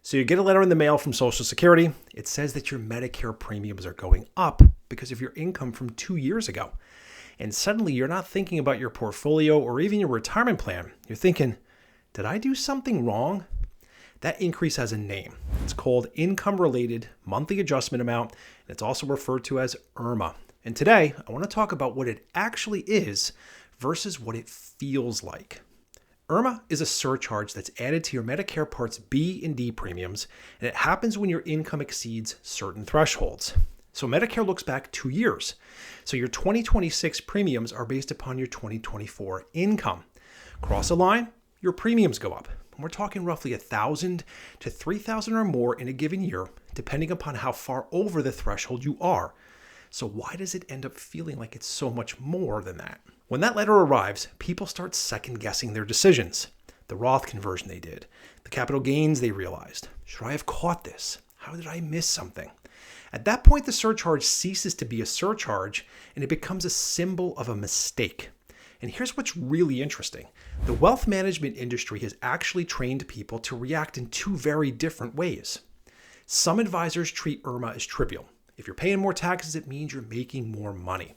So you get a letter in the mail from Social Security. It says that your Medicare premiums are going up because of your income from 2 years ago. And suddenly you're not thinking about your portfolio or even your retirement plan. You're thinking, did I do something wrong? That increase has a name. It's called Income-Related Monthly Adjustment Amount, and it's also referred to as IRMAA. And today, I want to talk about what it actually is versus what it feels like. IRMAA is a surcharge that's added to your Medicare Parts B and D premiums, and it happens when your income exceeds certain thresholds. So Medicare looks back 2 years. So your 2026 premiums are based upon your 2024 income. Cross a line, your premiums go up. And we're talking roughly $1,000 to $3,000 or more in a given year, depending upon how far over the threshold you are. So why does it end up feeling like it's so much more than that? When that letter arrives, people start second guessing their decisions. The Roth conversion they did, the capital gains they realized. Should I have caught this? How did I miss something? At that point, the surcharge ceases to be a surcharge and it becomes a symbol of a mistake. And here's what's really interesting. The wealth management industry has actually trained people to react in two very different ways. Some advisors treat IRMAA as trivial. If you're paying more taxes, it means you're making more money.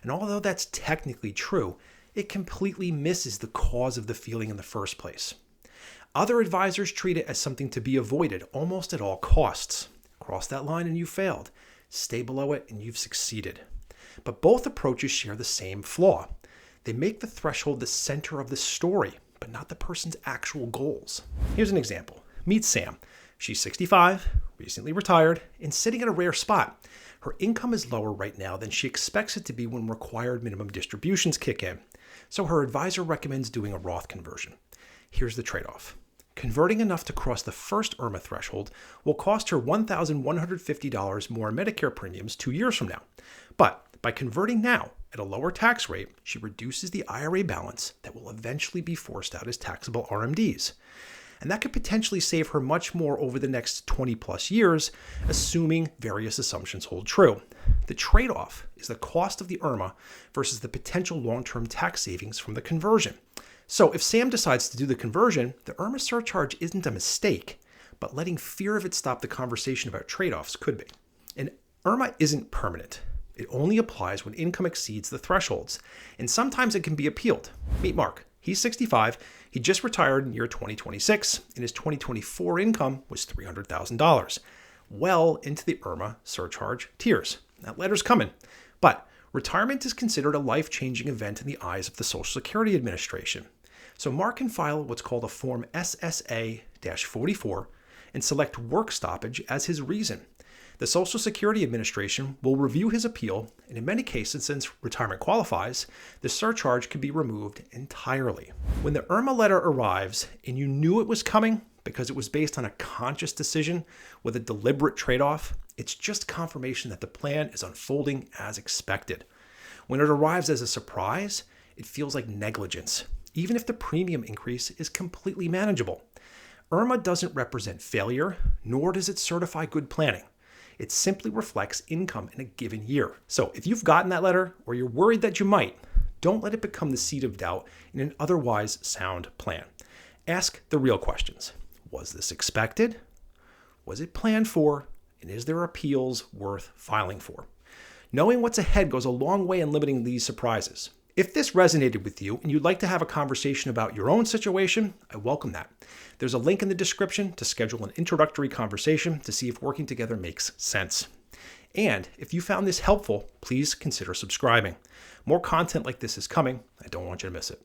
And although that's technically true, it completely misses the cause of the feeling in the first place. Other advisors treat it as something to be avoided almost at all costs. Cross that line and you failed. Stay below it and you've succeeded. But both approaches share the same flaw. They make the threshold the center of the story, but not the person's actual goals. Here's an example. Meet Sam. She's 65, recently retired, and sitting in a rare spot. Her income is lower right now than she expects it to be when required minimum distributions kick in. So her advisor recommends doing a Roth conversion. Here's the trade-off. Converting enough to cross the first IRMAA threshold will cost her $1,150 more in Medicare premiums 2 years from now. But by converting now at a lower tax rate, she reduces the IRA balance that will eventually be forced out as taxable RMDs. And that could potentially save her much more over the next 20 plus years, assuming various assumptions hold true. The trade-off is the cost of the IRMAA versus the potential long-term tax savings from the conversion. So if Sam decides to do the conversion, the IRMAA surcharge isn't a mistake, but letting fear of it stop the conversation about trade-offs could be. And IRMAA isn't permanent. It only applies when income exceeds the thresholds, and sometimes it can be appealed. Meet Mark. He's 65. He just retired in year 2026, and his 2024 income was $300,000, well into the IRMAA surcharge tiers. That letter's coming. But retirement is considered a life-changing event in the eyes of the Social Security Administration. So Mark can file what's called a Form SSA-44 and select work stoppage as his reason. The Social Security Administration will review his appeal, and in many cases, since retirement qualifies, the surcharge can be removed entirely. When the IRMAA letter arrives and you knew it was coming because it was based on a conscious decision with a deliberate trade-off, it's just confirmation that the plan is unfolding as expected. When it arrives as a surprise, it feels like negligence, even if the premium increase is completely manageable. IRMAA doesn't represent failure, nor does it certify good planning. It simply reflects income in a given year. So if you've gotten that letter or you're worried that you might, don't let it become the seed of doubt in an otherwise sound plan. Ask the real questions. Was this expected? Was it planned for? And is there appeals worth filing for? Knowing what's ahead goes a long way in limiting these surprises. If this resonated with you and you'd like to have a conversation about your own situation, I welcome that. There's a link in the description to schedule an introductory conversation to see if working together makes sense. And if you found this helpful, please consider subscribing. More content like this is coming. I don't want you to miss it.